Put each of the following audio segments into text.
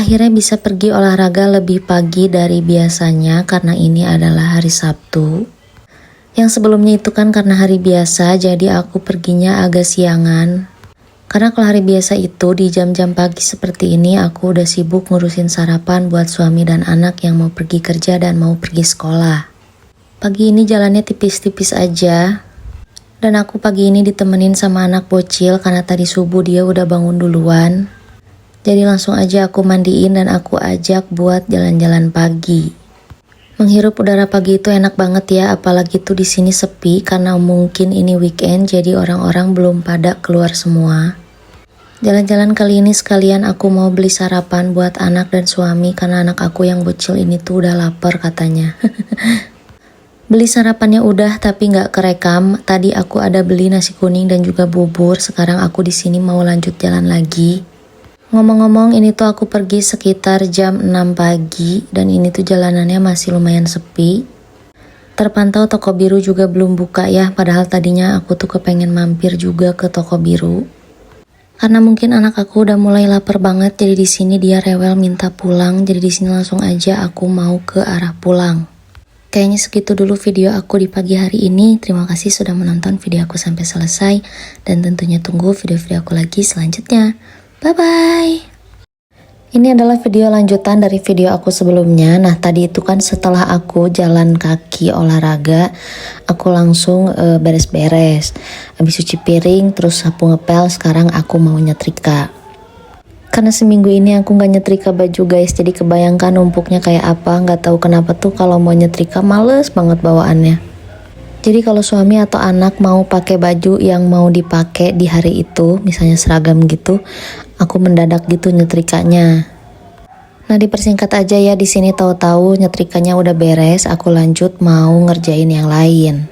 Akhirnya bisa pergi olahraga lebih pagi dari biasanya karena ini adalah hari Sabtu. Yang sebelumnya itu kan karena hari biasa, jadi aku perginya agak siangan. Karena kalau hari biasa itu di jam-jam pagi seperti ini aku udah sibuk ngurusin sarapan buat suami dan anak yang mau pergi kerja dan mau pergi sekolah. Pagi ini jalannya tipis-tipis aja. Dan aku pagi ini ditemenin sama anak bocil karena tadi subuh dia udah bangun duluan. Jadi langsung aja aku mandiin dan aku ajak buat jalan-jalan pagi. Menghirup udara pagi itu enak banget ya, apalagi tuh di sini sepi karena mungkin ini weekend jadi orang-orang belum pada keluar semua. Jalan-jalan kali ini sekalian aku mau beli sarapan buat anak dan suami karena anak aku yang bocil ini tuh udah lapar katanya. Beli sarapannya udah tapi nggak kerekam. Tadi aku ada beli nasi kuning dan juga bubur. Sekarang aku di sini mau lanjut jalan lagi. Ngomong-ngomong ini tuh aku pergi sekitar jam 6 pagi dan ini tuh jalanannya masih lumayan sepi. Terpantau toko biru juga belum buka ya, padahal tadinya aku tuh kepengen mampir juga ke toko biru. Karena mungkin anak aku udah mulai lapar banget, jadi di sini dia rewel minta pulang, jadi di sini langsung aja aku mau ke arah pulang. Kayaknya segitu dulu video aku di pagi hari ini. Terima kasih sudah menonton video aku sampai selesai dan tentunya tunggu video-video aku lagi selanjutnya. Bye-bye. Ini adalah video lanjutan dari video aku sebelumnya. Nah tadi itu kan setelah aku jalan kaki olahraga, aku langsung beres-beres. Habis cuci piring, terus sapu ngepel, sekarang aku mau nyetrika. Karena seminggu ini aku gak nyetrika baju guys, jadi kebayangkan numpuknya kayak apa. Gak tahu kenapa tuh kalau mau nyetrika males banget bawaannya. Jadi kalau suami atau anak mau pakai baju yang mau dipakai di hari itu, misalnya seragam gitu, aku mendadak gitu nyetrikanya. Nah dipersingkat aja ya, di sini tahu-tahu nyetrikanya udah beres, aku lanjut mau ngerjain yang lain.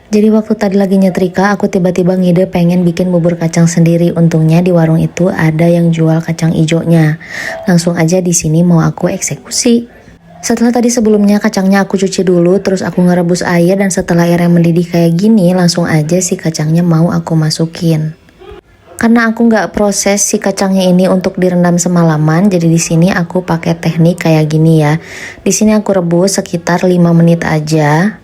Jadi waktu tadi lagi nyetrika, aku tiba-tiba ngide pengen bikin bubur kacang sendiri. Untungnya di warung itu ada yang jual kacang ijonya. Langsung aja di sini mau aku eksekusi. Setelah tadi sebelumnya kacangnya aku cuci dulu, terus aku ngerebus air dan setelah airnya mendidih kayak gini, langsung aja si kacangnya mau aku masukin. Karena aku nggak proses si kacangnya ini untuk direndam semalaman, jadi di sini aku pakai teknik kayak gini ya. Di sini aku rebus sekitar 5 menit aja.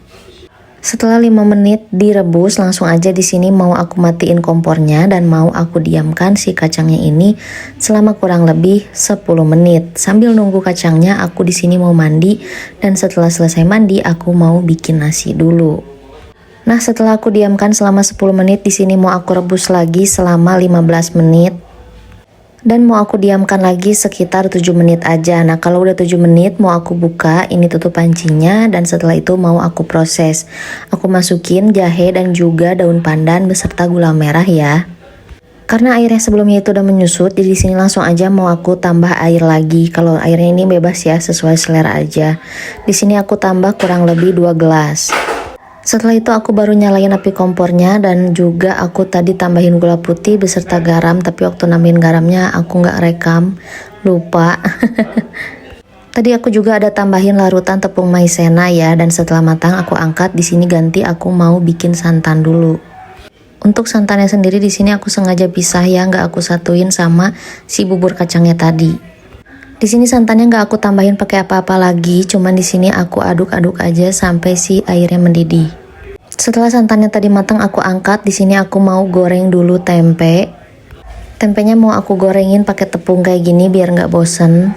Setelah 5 menit direbus, langsung aja di sini mau aku matiin kompornya dan mau aku diamkan si kacangnya ini selama kurang lebih 10 menit. Sambil nunggu kacangnya, aku di sini mau mandi dan setelah selesai mandi aku mau bikin nasi dulu. Nah, setelah aku diamkan selama 10 menit, di sini mau aku rebus lagi selama 15 menit. Dan mau aku diamkan lagi sekitar 7 menit aja. Nah kalau udah 7 menit mau aku buka, ini tutup pancinya dan setelah itu mau aku proses. Aku masukin jahe dan juga daun pandan beserta gula merah ya. Karena airnya sebelumnya itu udah menyusut, jadi di sini langsung aja mau aku tambah air lagi. Kalau airnya ini bebas ya, sesuai selera aja. Di sini aku tambah kurang lebih 2 gelas. Setelah itu aku baru nyalain api kompornya dan juga aku tadi tambahin gula putih beserta garam, tapi waktu nambahin garamnya aku nggak rekam, lupa. Tadi aku juga ada tambahin larutan tepung maizena ya, dan setelah matang aku angkat. Di sini ganti aku mau bikin santan dulu. Untuk santannya sendiri di sini aku sengaja pisah ya, nggak aku satuin sama si bubur kacangnya tadi. Di sini santannya nggak aku tambahin pakai apa-apa lagi, cuman di sini aku aduk-aduk aja sampai si airnya mendidih. Setelah santannya tadi matang aku angkat. Di sini aku mau goreng dulu tempe. Tempenya mau aku gorengin pakai tepung kayak gini biar nggak bosen.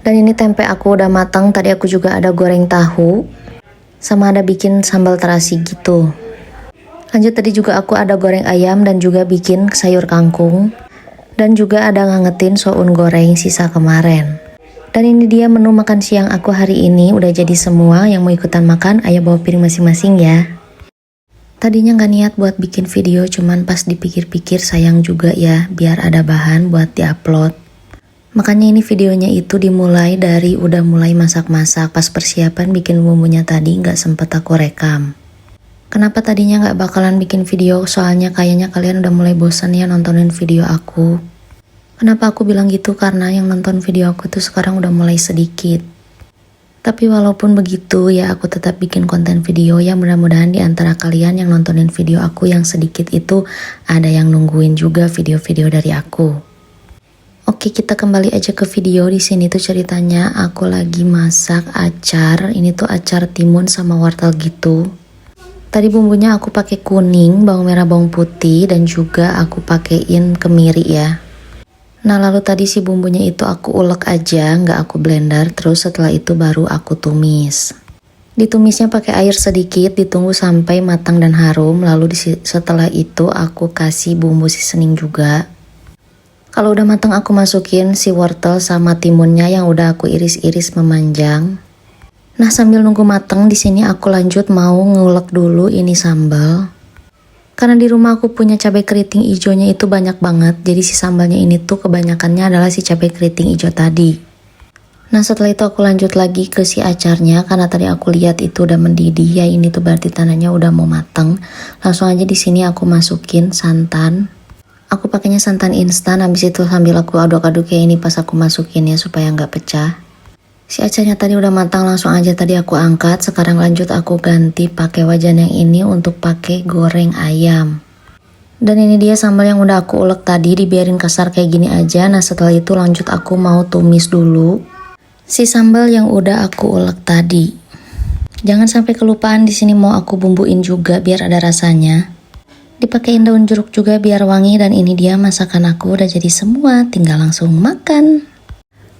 Dan ini tempe aku udah matang. Tadi aku juga ada goreng tahu, sama ada bikin sambal terasi gitu. Lanjut tadi juga aku ada goreng ayam dan juga bikin sayur kangkung. Dan juga ada ngangetin soun goreng sisa kemarin. Dan ini dia menu makan siang aku hari ini. Udah jadi semua. Yang mau ikutan makan, ayo bawa piring masing-masing ya. Tadinya gak niat buat bikin video, cuman pas dipikir-pikir sayang juga ya, biar ada bahan buat diupload. Makanya ini videonya itu dimulai dari udah mulai masak-masak. Pas persiapan bikin bumbunya tadi gak sempet aku rekam. Kenapa tadinya gak bakalan bikin video? Soalnya kayaknya kalian udah mulai bosan ya nontonin video aku. Kenapa aku bilang gitu? Karena yang nonton video aku tuh sekarang udah mulai sedikit. Tapi walaupun begitu ya aku tetap bikin konten video yang mudah-mudahan di antara kalian yang nontonin video aku yang sedikit itu ada yang nungguin juga video-video dari aku. Oke, kita kembali aja ke video. Di sini tuh ceritanya aku lagi masak acar. Ini tuh acar timun sama wortel gitu. Tadi bumbunya aku pakai kuning, bawang merah, bawang putih, dan juga aku pakein kemiri ya. Nah, lalu tadi si bumbunya itu aku ulek aja, nggak aku blender. Terus setelah itu baru aku tumis. Ditumisnya pakai air sedikit, ditunggu sampai matang dan harum. Lalu setelah itu aku kasih bumbu seasoning juga. Kalau udah matang aku masukin si wortel sama timunnya yang udah aku iris-iris memanjang. Nah, sambil nunggu matang di sini aku lanjut mau ngulek dulu ini sambal. Karena di rumah aku punya cabai keriting hijaunya itu banyak banget, jadi si sambalnya ini tuh kebanyakannya adalah si cabai keriting hijau tadi. Nah, setelah itu aku lanjut lagi ke si acarnya karena tadi aku lihat itu udah mendidih ya, ini tuh berarti tandanya udah mau matang. Langsung aja di sini aku masukin santan. Aku pakainya santan instan, habis itu sambil aku aduk-aduk kayak ini pas aku masukin ya supaya nggak pecah. Si acarnya tadi udah matang, langsung aja tadi aku angkat. Sekarang lanjut aku ganti pakai wajan yang ini untuk pakai goreng ayam. Dan ini dia sambal yang udah aku ulek tadi, dibiarin kasar kayak gini aja. Nah, setelah itu lanjut aku mau tumis dulu si sambal yang udah aku ulek tadi. Jangan sampai kelupaan, di sini mau aku bumbuin juga biar ada rasanya. Dipakein daun jeruk juga biar wangi, dan ini dia masakan aku udah jadi semua, tinggal langsung makan.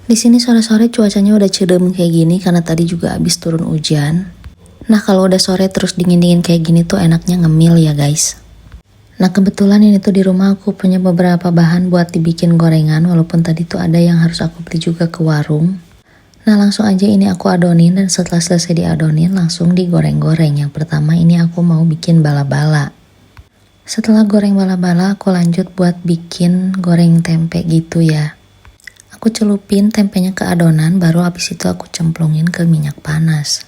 Di sini sore-sore cuacanya udah cedem kayak gini karena tadi juga habis turun hujan. Nah, kalau udah sore terus dingin-dingin kayak gini tuh enaknya ngemil ya guys. Nah, kebetulan ini tuh di rumah aku punya beberapa bahan buat dibikin gorengan, walaupun tadi tuh ada yang harus aku beli juga ke warung. Nah, langsung aja ini aku adonin, dan setelah selesai diadonin langsung digoreng-goreng. Yang pertama ini aku mau bikin bala-bala. Setelah goreng bala-bala, aku lanjut buat bikin goreng tempe gitu ya. Aku celupin tempenya ke adonan, baru habis itu aku cemplungin ke minyak panas.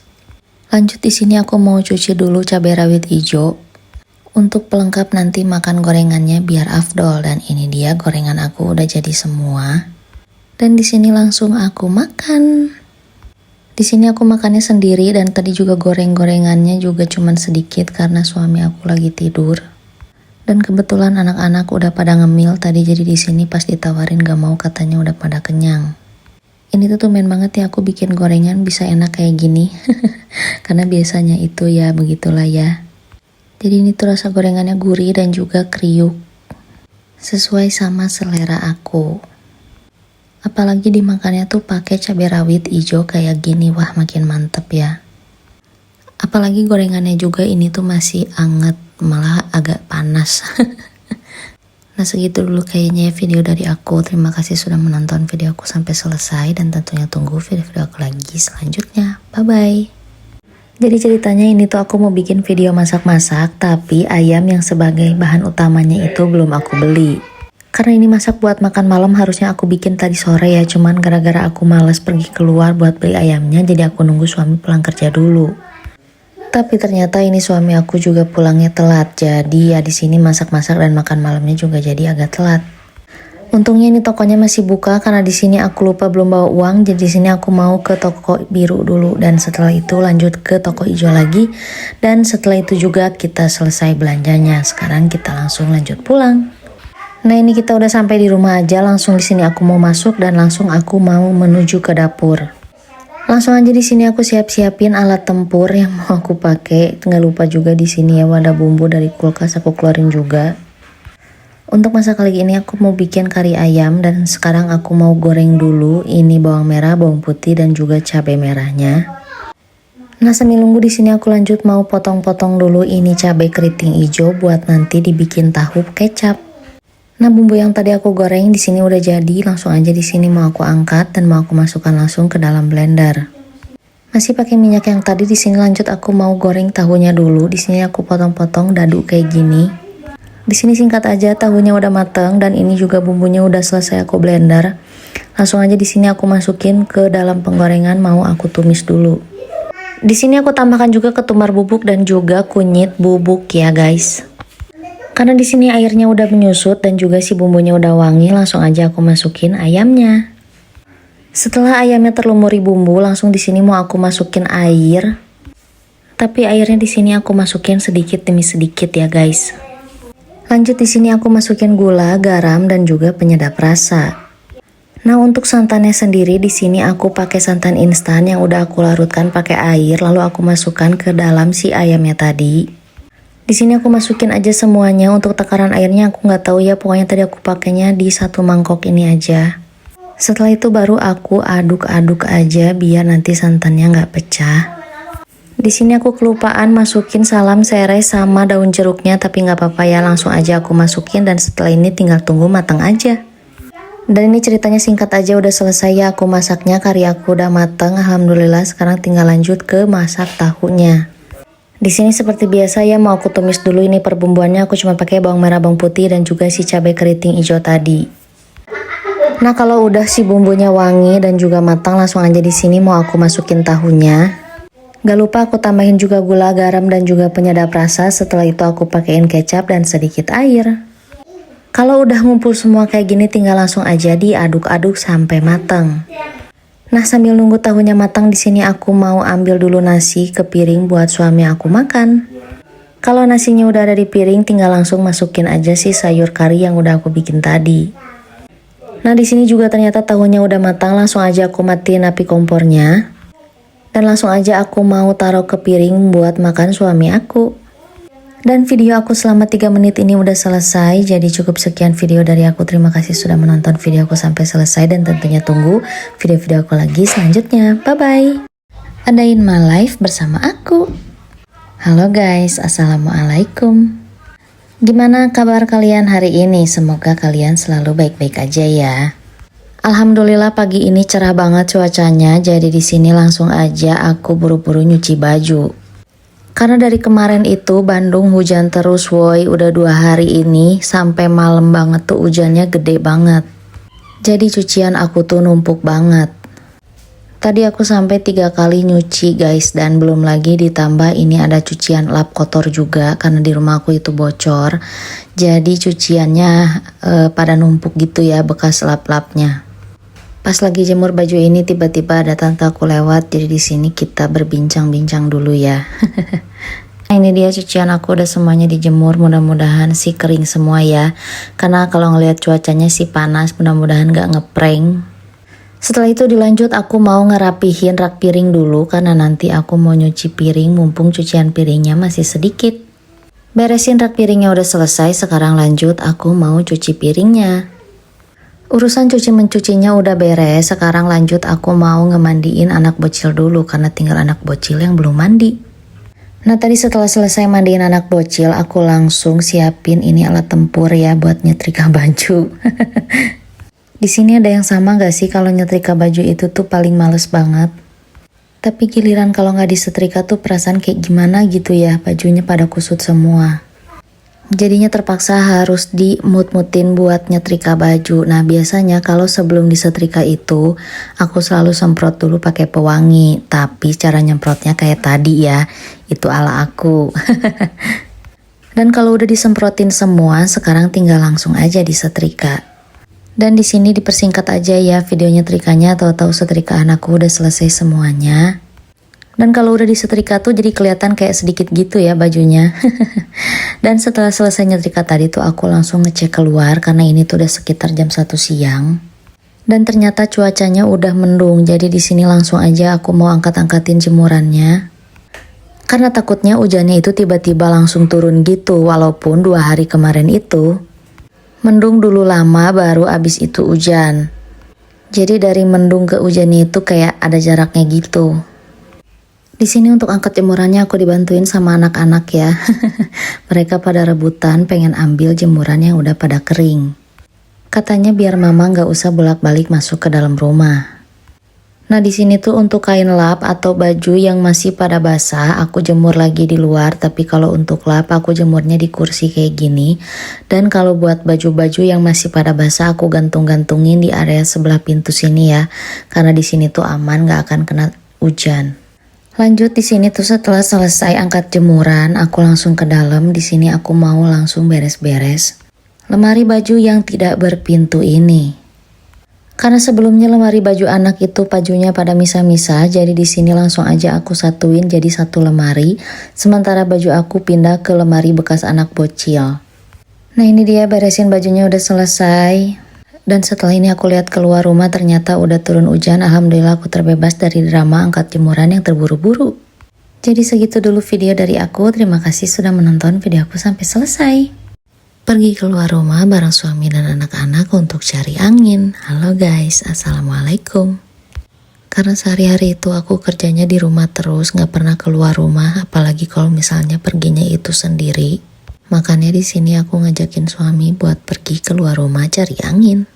Lanjut di sini aku mau cuci dulu cabai rawit hijau untuk pelengkap nanti makan gorengannya biar afdol. Dan ini dia gorengan aku udah jadi semua. Dan di sini langsung aku makan. Di sini aku makannya sendiri, dan tadi juga goreng-gorengannya juga cuman sedikit karena suami aku lagi tidur. Dan kebetulan anak-anak udah pada ngemil tadi, jadi di sini pas ditawarin gak mau, katanya udah pada kenyang. Ini tuh tumben banget ya aku bikin gorengan bisa enak kayak gini. Karena biasanya itu ya begitulah ya. Jadi ini tuh rasa gorengannya gurih dan juga kriuk. Sesuai sama selera aku. Apalagi dimakannya tuh pakai cabai rawit hijau kayak gini, wah makin mantep ya. Apalagi gorengannya juga ini tuh masih anget, malah agak panas. Nah, segitu dulu kayaknya video dari aku. Terima kasih sudah menonton video aku sampai selesai, dan tentunya tunggu video-video aku lagi selanjutnya. Bye-bye. Jadi ceritanya ini tuh aku mau bikin video masak-masak, tapi ayam yang sebagai bahan utamanya itu belum aku beli. Karena ini masak buat makan malam, harusnya aku bikin tadi sore ya, cuman gara-gara aku males pergi keluar buat beli ayamnya, jadi aku nunggu suami pulang kerja dulu. Tapi ternyata ini suami aku juga pulangnya telat, jadi ya di sini masak-masak dan makan malamnya juga jadi agak telat. Untungnya ini tokonya masih buka karena di sini aku lupa belum bawa uang, jadi di sini aku mau ke toko biru dulu, dan setelah itu lanjut ke toko hijau lagi, dan setelah itu juga kita selesai belanjanya. Sekarang kita langsung lanjut pulang. Nah, ini kita udah sampai di rumah aja, langsung di sini aku mau masuk dan langsung aku mau menuju ke dapur. Langsung aja di sini aku siap-siapin alat tempur yang mau aku pakai. Nggak lupa juga di sini ya wadah bumbu dari kulkas aku keluarin juga. Untuk masak kali ini aku mau bikin kari ayam, dan sekarang aku mau goreng dulu ini bawang merah, bawang putih, dan juga cabai merahnya. Nah, sambil nunggu di sini aku lanjut mau potong-potong dulu ini cabai keriting hijau buat nanti dibikin tahu kecap. Nah, bumbu yang tadi aku goreng di sini udah jadi, langsung aja di sini mau aku angkat dan mau aku masukkan langsung ke dalam blender. Masih pakai minyak yang tadi, di sini lanjut aku mau goreng tahunya dulu. Di sini aku potong-potong dadu kayak gini. Di sini singkat aja, tahunya udah mateng dan ini juga bumbunya udah selesai aku blender. Langsung aja di sini aku masukin ke dalam penggorengan, mau aku tumis dulu. Di sini aku tambahkan juga ketumbar bubuk dan juga kunyit bubuk ya guys. Karena di sini airnya udah menyusut dan juga si bumbunya udah wangi, langsung aja aku masukin ayamnya. Setelah ayamnya terlumuri bumbu, langsung di sini mau aku masukin air. Tapi airnya di sini aku masukin sedikit demi sedikit ya guys. Lanjut di sini aku masukin gula, garam, dan juga penyedap rasa. Nah, untuk santannya sendiri di sini aku pakai santan instan yang udah aku larutkan pakai air, lalu aku masukkan ke dalam si ayamnya tadi. Di sini aku masukin aja semuanya. Untuk takaran airnya aku nggak tahu ya, pokoknya tadi aku pakainya di 1 mangkok ini aja. Setelah itu baru aku aduk-aduk aja biar nanti santannya nggak pecah. Di sini aku kelupaan masukin salam serai sama daun jeruknya, tapi nggak apa-apa ya, langsung aja aku masukin dan setelah ini tinggal tunggu matang aja. Dan ini ceritanya singkat aja, udah selesai ya aku masaknya, kari aku udah matang, alhamdulillah. Sekarang tinggal lanjut ke masak tahunya. Di sini seperti biasa ya, mau aku tumis dulu ini perbumbuannya. Aku cuma pakai bawang merah, bawang putih dan juga si cabai keriting hijau tadi. Nah, kalau udah si bumbunya wangi dan juga matang, langsung aja di sini mau aku masukin tahunya. Gak lupa aku tambahin juga gula, garam dan juga penyedap rasa. Setelah itu aku pakein kecap dan sedikit air. Kalau udah ngumpul semua kayak gini, tinggal langsung aja diaduk-aduk sampai matang. Nah, sambil nunggu tahunya matang di sini aku mau ambil dulu nasi ke piring buat suami aku makan. Kalau nasinya udah ada di piring, tinggal langsung masukin aja sih sayur kari yang udah aku bikin tadi. Nah, di sini juga ternyata tahunya udah matang, langsung aja aku matiin api kompornya. Dan langsung aja aku mau taruh ke piring buat makan suami aku. Dan video aku selama 3 menit ini udah selesai. Jadi cukup sekian video dari aku. Terima kasih sudah menonton video aku sampai selesai. Dan tentunya tunggu video-video aku lagi selanjutnya. Bye-bye. Adain my life bersama aku. Halo guys, assalamualaikum. Gimana kabar kalian hari ini? Semoga kalian selalu baik-baik aja ya. Alhamdulillah pagi ini cerah banget cuacanya. Jadi di sini langsung aja aku buru-buru nyuci baju. Karena dari kemarin itu Bandung hujan terus woi, udah 2 hari ini sampai malam banget tuh hujannya gede banget. Jadi cucian aku tuh numpuk banget. Tadi aku sampai 3 kali nyuci guys, dan belum lagi ditambah ini ada cucian lap kotor juga karena di rumah aku itu bocor. Jadi cuciannya pada numpuk gitu ya, bekas lap-lapnya. Pas lagi jemur baju ini tiba-tiba ada tante aku lewat, jadi di sini kita berbincang-bincang dulu ya. Nah, ini dia cucian aku udah semuanya dijemur, mudah-mudahan sih kering semua ya. Karena kalau ngelihat cuacanya sih panas, mudah-mudahan gak ngeprank. Setelah itu dilanjut aku mau ngerapihin rak piring dulu karena nanti aku mau nyuci piring mumpung cucian piringnya masih sedikit. Beresin rak piringnya udah selesai, sekarang lanjut aku mau cuci piringnya. Urusan cuci mencucinya udah beres, sekarang lanjut aku mau ngemandiin anak bocil dulu karena tinggal anak bocil yang belum mandi. Nah, tadi setelah selesai mandiin anak bocil, aku langsung siapin ini alat tempur ya buat nyetrika baju. Di sini ada yang sama gak sih kalau nyetrika baju itu tuh paling males banget. Tapi giliran kalau nggak disetrika tuh perasaan kayak gimana gitu ya, bajunya pada kusut semua. Jadinya terpaksa harus dimut-mutin buat nyetrika baju. Nah, biasanya kalau sebelum disetrika itu aku selalu semprot dulu pakai pewangi. Tapi cara nyemprotnya kayak tadi ya, itu ala aku. Dan kalau udah disemprotin semua, sekarang tinggal langsung aja disetrika. Dan di sini dipersingkat aja ya video nyetrikanya, tahu-tahu setrikaan aku udah selesai semuanya. Dan kalau udah disetrika tuh jadi kelihatan kayak sedikit gitu ya bajunya. Dan setelah selesai nyetrika tadi tuh aku langsung ngecek keluar karena ini tuh udah sekitar jam 1 siang. Dan ternyata cuacanya udah mendung, jadi di sini langsung aja aku mau angkat-angkatin jemurannya. Karena takutnya hujannya itu tiba-tiba langsung turun gitu, walaupun 2 hari kemarin itu mendung dulu lama baru abis itu hujan. Jadi dari mendung ke hujannya itu kayak ada jaraknya gitu. Di sini untuk angkat jemurannya aku dibantuin sama anak-anak ya. Mereka pada rebutan pengen ambil jemuran yang udah pada kering. Katanya biar mama nggak usah bolak-balik masuk ke dalam rumah. Nah, di sini tuh untuk kain lap atau baju yang masih pada basah aku jemur lagi di luar. Tapi kalau untuk lap aku jemurnya di kursi kayak gini. Dan kalau buat baju-baju yang masih pada basah aku gantung-gantungin di area sebelah pintu sini ya. Karena di sini tuh aman, nggak akan kena hujan. Lanjut di sini tuh setelah selesai angkat jemuran, aku langsung ke dalam. Di sini aku mau langsung beres-beres lemari baju yang tidak berpintu ini. Karena sebelumnya lemari baju anak itu bajunya pada misa-misa, jadi di sini langsung aja aku satuin jadi satu lemari. Sementara baju aku pindah ke lemari bekas anak bocil. Nah, ini dia beresin bajunya udah selesai. Dan setelah ini aku lihat keluar rumah, ternyata udah turun hujan. Alhamdulillah aku terbebas dari drama angkat jemuran yang terburu-buru. Jadi segitu dulu video dari aku. Terima kasih sudah menonton video aku sampai selesai. Pergi keluar rumah bareng suami dan anak-anak untuk cari angin. Halo guys, assalamualaikum. Karena sehari-hari itu aku kerjanya di rumah terus, gak pernah keluar rumah, apalagi kalau misalnya perginya itu sendiri. Makanya di sini aku ngajakin suami buat pergi keluar rumah cari angin.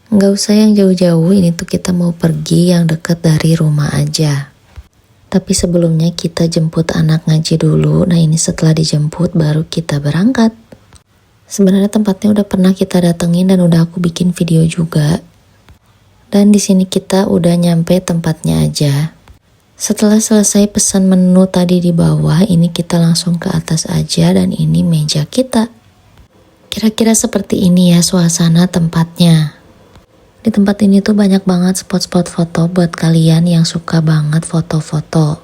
Gak usah yang jauh-jauh, ini tuh kita mau pergi yang deket dari rumah aja. Tapi sebelumnya kita jemput anak ngaji dulu. Nah ini setelah dijemput baru kita berangkat. Sebenarnya tempatnya udah pernah kita datengin dan udah aku bikin video juga. Dan di sini kita udah nyampe tempatnya aja. Setelah selesai pesan menu tadi di bawah, ini kita langsung ke atas aja dan ini meja kita. Kira-kira seperti ini ya suasana tempatnya. Di tempat ini tuh banyak banget spot-spot foto buat kalian yang suka banget foto-foto.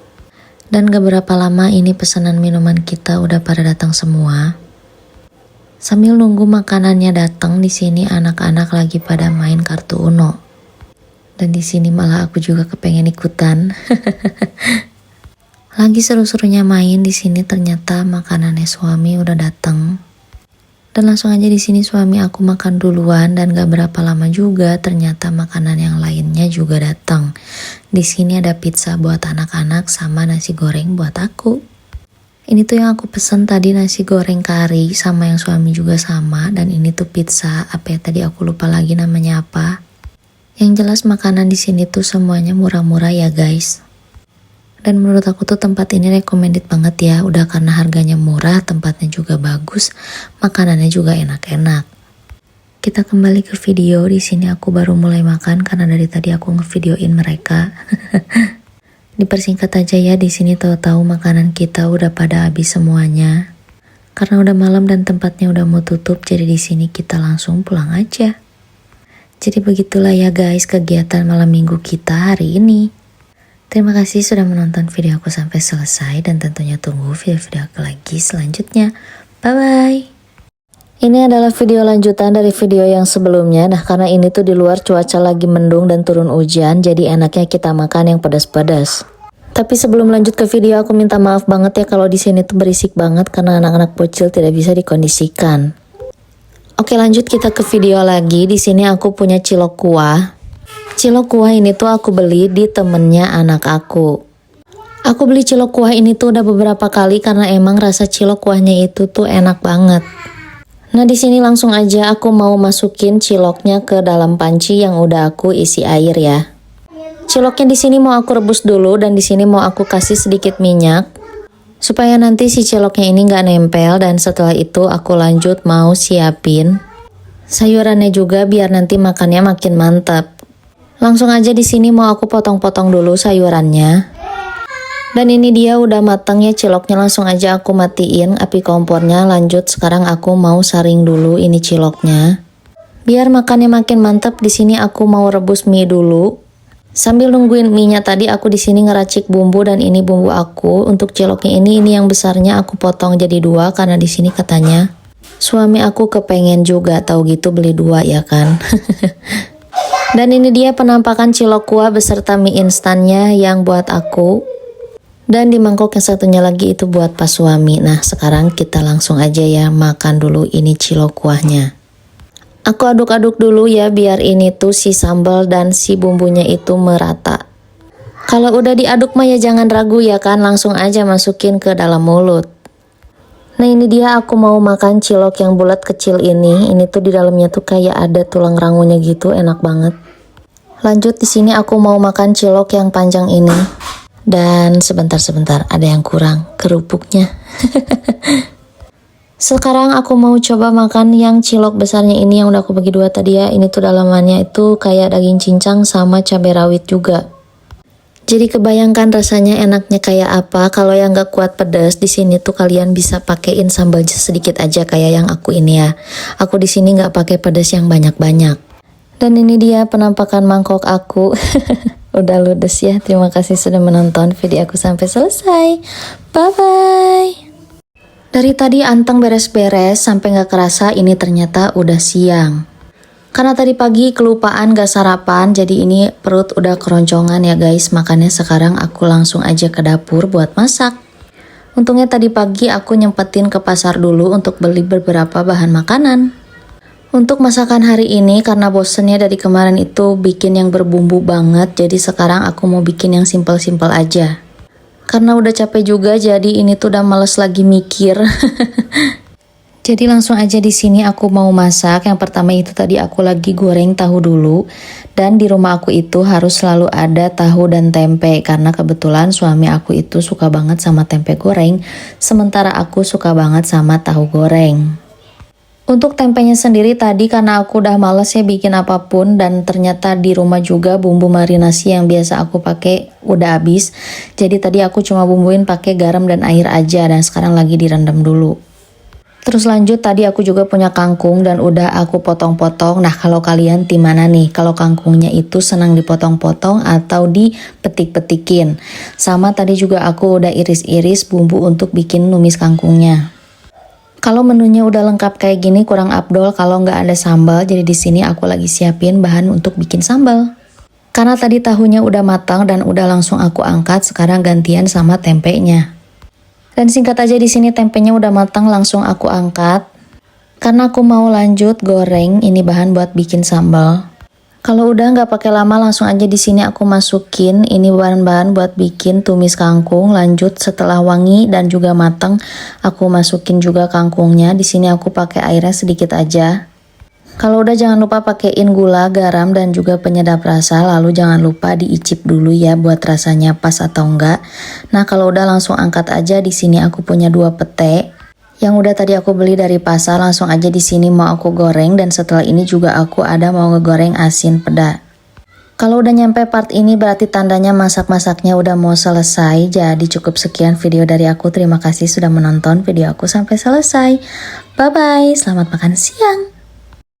Dan gak berapa lama ini pesanan minuman kita udah pada datang semua. Sambil nunggu makanannya datang, di sini anak-anak lagi pada main kartu Uno. Dan di sini malah aku juga kepengen ikutan. Lagi seru-serunya main di sini, ternyata makanannya suami udah datang. Dan langsung aja di sini suami aku makan duluan dan gak berapa lama juga ternyata makanan yang lainnya juga datang. Di sini ada pizza buat anak-anak sama nasi goreng buat aku. Ini tuh yang aku pesen tadi, nasi goreng kari, sama yang suami juga sama. Dan ini tuh pizza, apa ya tadi aku lupa lagi namanya apa. Yang jelas makanan di sini tuh semuanya murah-murah ya guys. Dan menurut aku tuh tempat ini recommended banget ya. Udah karena harganya murah, tempatnya juga bagus, makanannya juga enak-enak. Kita kembali ke video. Di sini aku baru mulai makan karena dari tadi aku ngevideoin mereka. Dipersingkat aja ya, di sini tahu-tahu makanan kita udah pada habis semuanya. Karena udah malam dan tempatnya udah mau tutup, jadi di sini kita langsung pulang aja. Jadi begitulah ya guys kegiatan malam minggu kita hari ini. Terima kasih sudah menonton video aku sampai selesai dan tentunya tunggu video-video aku lagi selanjutnya. Bye-bye. Ini adalah video lanjutan dari video yang sebelumnya. Nah karena ini tuh di luar cuaca lagi mendung dan turun hujan, jadi enaknya kita makan yang pedas-pedas. Tapi sebelum lanjut ke video aku minta maaf banget ya kalau di sini tuh berisik banget karena anak-anak bocil tidak bisa dikondisikan. Oke lanjut kita ke video lagi. Di sini aku punya cilok kuah. Cilok kuah ini tuh aku beli di temennya anak aku. Aku beli cilok kuah ini tuh udah beberapa kali karena emang rasa cilok kuahnya itu tuh enak banget. Nah di sini langsung aja aku mau masukin ciloknya ke dalam panci yang udah aku isi air ya. Ciloknya di sini mau aku rebus dulu dan di sini mau aku kasih sedikit minyak supaya nanti si ciloknya ini nggak nempel. Dan setelah itu aku lanjut mau siapin sayurannya juga biar nanti makannya makin mantap. Langsung aja di sini mau aku potong-potong dulu sayurannya. Dan ini dia udah matang ya ciloknya, langsung aja aku matiin api kompornya. Lanjut sekarang aku mau saring dulu ini ciloknya. Biar makannya makin mantap, di sini aku mau rebus mie dulu. Sambil nungguin mie-nya tadi aku di sini ngeracik bumbu dan ini bumbu aku. Untuk ciloknya ini yang besarnya aku potong jadi 2 karena di sini katanya suami aku kepengen juga tahu gitu beli 2 ya kan. Dan ini dia penampakan cilok kuah beserta mie instannya yang buat aku. Dan di mangkok yang satunya lagi itu buat pas suami. Nah sekarang kita langsung aja ya makan dulu ini cilok kuahnya. Aku aduk-aduk dulu ya biar ini tuh si sambal dan si bumbunya itu merata. Kalau udah diaduk mah ya jangan ragu ya kan, langsung aja masukin ke dalam mulut. Nah ini dia aku mau makan cilok yang bulat kecil ini. Ini tuh di dalamnya tuh kayak ada tulang rangunya gitu, enak banget. Lanjut di sini aku mau makan cilok yang panjang ini. Dan sebentar ada yang kurang kerupuknya. Sekarang aku mau coba makan yang cilok besarnya ini yang udah aku bagi 2 tadi ya. Ini tuh dalamannya itu kayak daging cincang sama cabai rawit juga. Jadi kebayangkan rasanya enaknya kayak apa. Kalau yang gak kuat pedas di sini tuh kalian bisa pakein sambal sedikit aja kayak yang aku ini ya. Aku di sini nggak pakai pedas yang banyak-banyak. Dan ini dia penampakan mangkok aku. Udah ludes ya. Terima kasih sudah menonton video aku sampai selesai. Bye bye. Dari tadi anteng beres-beres sampai nggak kerasa ini ternyata udah siang. Karena tadi pagi kelupaan gak sarapan, jadi ini perut udah keroncongan ya guys. Makanya sekarang aku langsung aja ke dapur buat masak. Untungnya tadi pagi aku nyempetin ke pasar dulu untuk beli beberapa bahan makanan. Untuk masakan hari ini karena bosennya dari kemarin itu bikin yang berbumbu banget, jadi sekarang aku mau bikin yang simple-simple aja. Karena udah capek juga, jadi ini tuh udah males lagi mikir. Jadi langsung aja di sini aku mau masak. Yang pertama itu tadi aku lagi goreng tahu dulu. Dan di rumah aku itu harus selalu ada tahu dan tempe karena kebetulan suami aku itu suka banget sama tempe goreng, sementara aku suka banget sama tahu goreng. Untuk tempenya sendiri tadi karena aku udah males ya bikin apapun dan ternyata di rumah juga bumbu marinasi yang biasa aku pakai udah habis. Jadi tadi aku cuma bumbuin pakai garam dan air aja dan sekarang lagi direndam dulu. Terus lanjut tadi aku juga punya kangkung dan udah aku potong-potong. Nah kalau kalian tim mana nih? Kalau kangkungnya itu senang dipotong-potong atau dipetik-petikin. Sama tadi juga aku udah iris-iris bumbu untuk bikin numis kangkungnya. Kalau menunya udah lengkap kayak gini kurang afdol kalau nggak ada sambal. Jadi di sini aku lagi siapin bahan untuk bikin sambal. Karena tadi tahunya udah matang dan udah langsung aku angkat, sekarang gantian sama tempenya. Dan singkat aja di sini tempenya udah matang langsung aku angkat. Karena aku mau lanjut goreng ini bahan buat bikin sambal. Kalau udah nggak pakai lama langsung aja di sini aku masukin ini bahan-bahan buat bikin tumis kangkung. Lanjut setelah wangi dan juga matang, aku masukin juga kangkungnya. Di sini aku pakai airnya sedikit aja. Kalau udah jangan lupa pakaiin gula, garam, dan juga penyedap rasa. Lalu jangan lupa diicip dulu ya buat rasanya pas atau enggak. Nah kalau udah langsung angkat aja. Di sini aku punya 2 pete yang udah tadi aku beli dari pasar. Langsung aja di sini mau aku goreng dan setelah ini juga aku ada mau ngegoreng asin peda. Kalau udah nyampe part ini berarti tandanya masak-masaknya udah mau selesai. Jadi cukup sekian video dari aku. Terima kasih sudah menonton video aku sampai selesai. Bye bye, selamat makan siang.